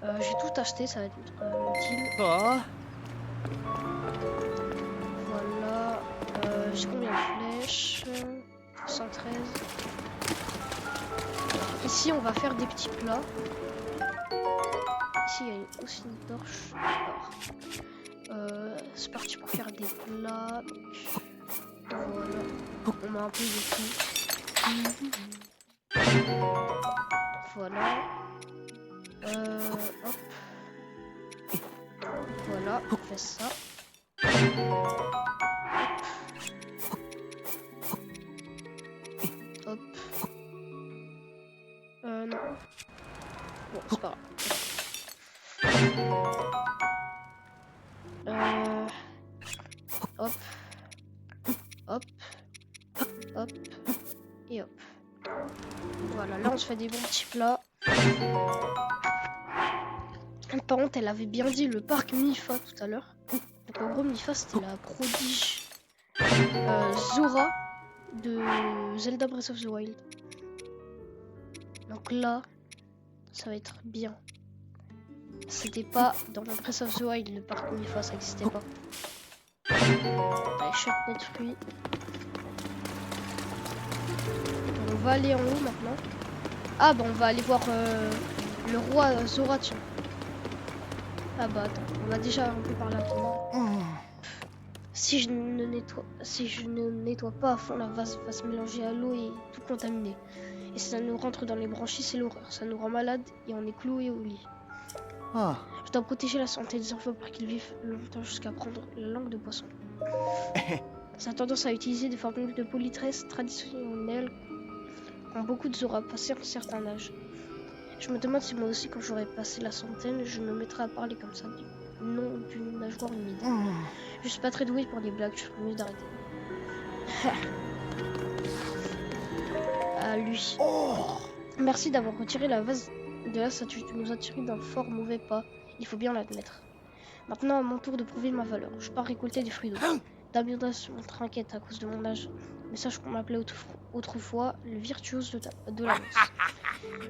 J'ai tout acheté, ça va être utile. Voilà. J'ai combien de flèches? 113. Ici, on va faire des petits plats. Ici, il y a aussi une torche. C'est parti pour faire des plats. Voilà. On met un peu de tout. Voilà. Hop. Voilà, on fait ça. Hop. Non. Bon, c'est pas grave. Hop. Hop. Hop. Et hop. Voilà, là on se fait des bons petits plats. Par contre, elle avait bien dit le parc Mifa tout à l'heure. Donc en gros, Mifa c'était la prodige Zora de Zelda Breath of the Wild. Donc là, ça va être bien. C'était pas dans le Breath of the Wild, le parc Mifa, ça n'existait pas. Allez, chutney de fruits. On va aller en haut maintenant. Ah bah on va aller voir le roi Zora, tiens. Ah bah attends, on a déjà un peu parlé à tout le monde. Si je ne nettoie pas à fond, la vase va se mélanger à l'eau et tout contaminer. Et si ça nous rentre dans les branchies, c'est l'horreur. Ça nous rend malade et on est cloué au lit. Je dois protéger la santé des enfants pour qu'ils vivent longtemps jusqu'à prendre la langue de poisson. Ça a tendance à utiliser des formules de politesse traditionnelles quand beaucoup aura passé un certain âge. Je me demande si moi aussi, quand j'aurai passé la centaine, je me mettrai à parler comme ça, non d'une nageoire humide. Je suis pas très douée pour les blagues, je ferais mieux d'arrêter. À lui. Merci d'avoir retiré la vase de la statue. Tu nous as tiré d'un fort mauvais pas, il faut bien l'admettre. Maintenant, à mon tour de prouver ma valeur. Je pars récolter des fruits d'eau. Damionas se montre inquiète à cause de mon âge. Mais sache qu'on m'appelait autrefois le virtuose de la lance.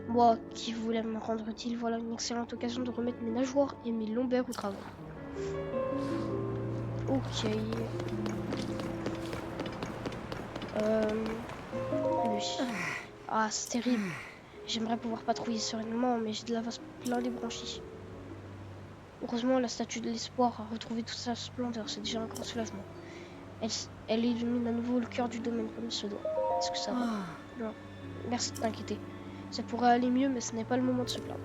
Moi, qui voulais me rendre utile, voilà une excellente occasion de remettre mes nageoires et mes lombaires au travail. Ok. Lui. Ah, c'est terrible. J'aimerais pouvoir patrouiller sereinement, mais j'ai de la vase plein les branchies. Heureusement, la statue de l'espoir a retrouvé toute sa splendeur, c'est déjà un grand soulagement. Elle illumine à nouveau le cœur du domaine comme il se doit. Est-ce que ça va? Non. Merci de t'inquiéter. Ça pourrait aller mieux, mais ce n'est pas le moment de se plaindre.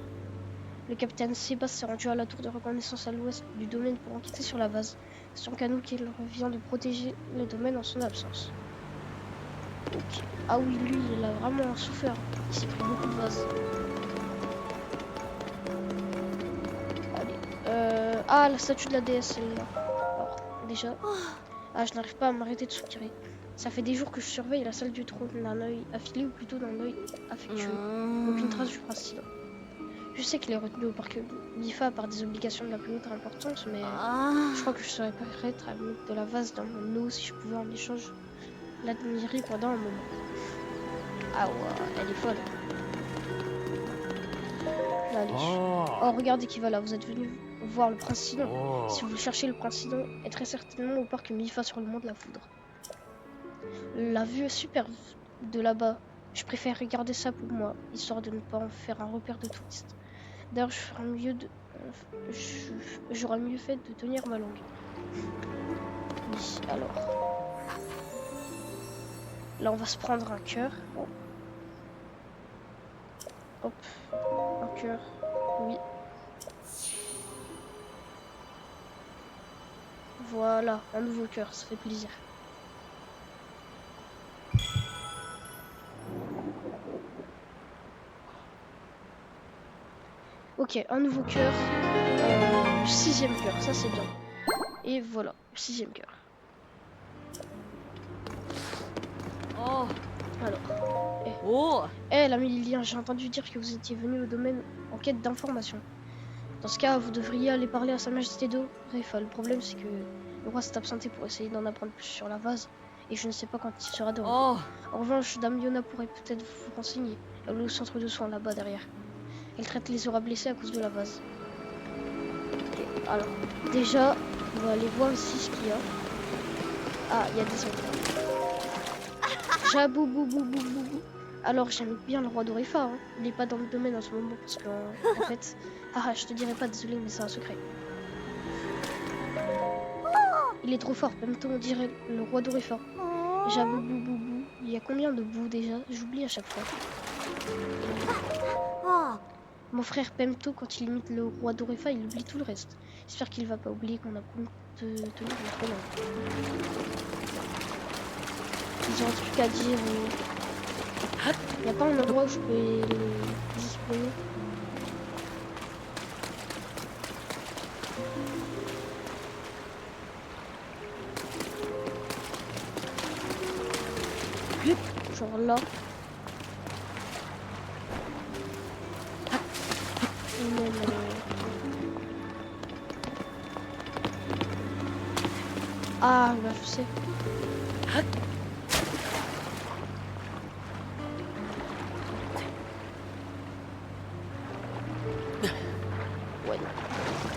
Le capitaine Sebas s'est rendu à la tour de reconnaissance à l'ouest du domaine pour enquêter sur la vase. C'est donc à nous qu'il revient de protéger le domaine en son absence. Ok. Ah oui, lui, il a vraiment souffert. Il s'est pris beaucoup de vases. Ah, la statue de la déesse, celle-là. Alors, déjà. Ah, je n'arrive pas à m'arrêter de soupirer. Ça fait des jours que je surveille la salle du trône d'un œil affilé ou plutôt d'un œil affectueux. Aucune trace du président. Je sais qu'il est retenu au parc Bifa par des obligations de la plus haute importance, mais je crois que je serais prête à mettre de la vase dans mon eau si je pouvais en échange l'admirer pendant un moment. Ah ouais, elle est folle. Allez. Oh, regardez qui va là, vous êtes venu voir le prince Sidon. Si vous cherchez le prince Sidon, est très certainement au parc Mifa sur le mont de la foudre. La vue est super de là-bas. Je préfère regarder ça pour moi, histoire de ne pas en faire un repère de touristes. D'ailleurs, j'aurais mieux fait de tenir ma langue. Oui, alors. Là, on va se prendre un cœur. Hop, un cœur. Oui. Voilà, un nouveau cœur, ça fait plaisir. Ok, un nouveau cœur. 6e cœur, ça c'est bien. Et voilà, 6e cœur. Alors. L'ami Lilien, j'ai entendu dire que vous étiez venu au domaine en quête d'informations. Dans ce cas, vous devriez aller parler à Sa Majesté d'Orefa. Le problème, c'est que le roi s'est absenté pour essayer d'en apprendre plus sur la vase. Et je ne sais pas quand il sera de retour. En revanche, Dame Yona pourrait peut-être vous renseigner. Elle est au centre de soins là-bas derrière. Elle traite les auras blessés à cause de la vase. Okay. Alors, déjà, on va aller voir ici ce qu'il y a. Ah, il y a des enfants. Jaboubouboubouboubou. Alors, j'aime bien le roi d'Orefa. Hein. Il n'est pas dans le domaine en ce moment parce que, en fait... Ah, je te dirai pas, désolé, mais c'est un secret. Il est trop fort, même temps on dirait le roi d'Orefa. Jabouboubou. Il y a combien de bouts déjà? J'oublie à chaque fois. Mon frère Pemto, quand il imite le roi d'Orefa, il oublie tout le reste. J'espère qu'il va pas oublier qu'on a promis de tenir la commande. Ils ont un truc à dire. Il n'y a pas un endroit où je peux les disposer. Genre là. Ah, bah je sais. Ouais.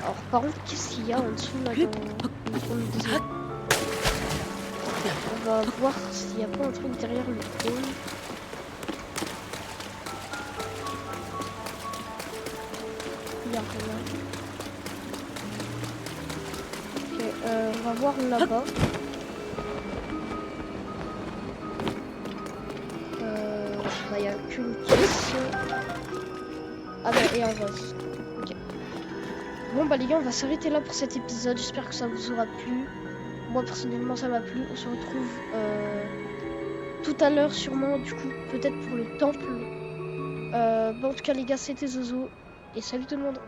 Alors par contre, qu'est-ce qu'il y a en dessous là dans le trône des eaux? On va voir s'il n'y a pas un truc derrière le trône. Il n'y a rien. Ok, on va voir là-bas. Bah, il n'y a qu'une question. Ah bah, et un vase. Ok. Bon bah les gars, on va s'arrêter là pour cet épisode. J'espère que ça vous aura plu. moi personnellement ça m'a plu. On se retrouve tout à l'heure sûrement du coup peut-être pour le temple. Bon, en tout cas les gars c'était Zozo et salut tout le monde.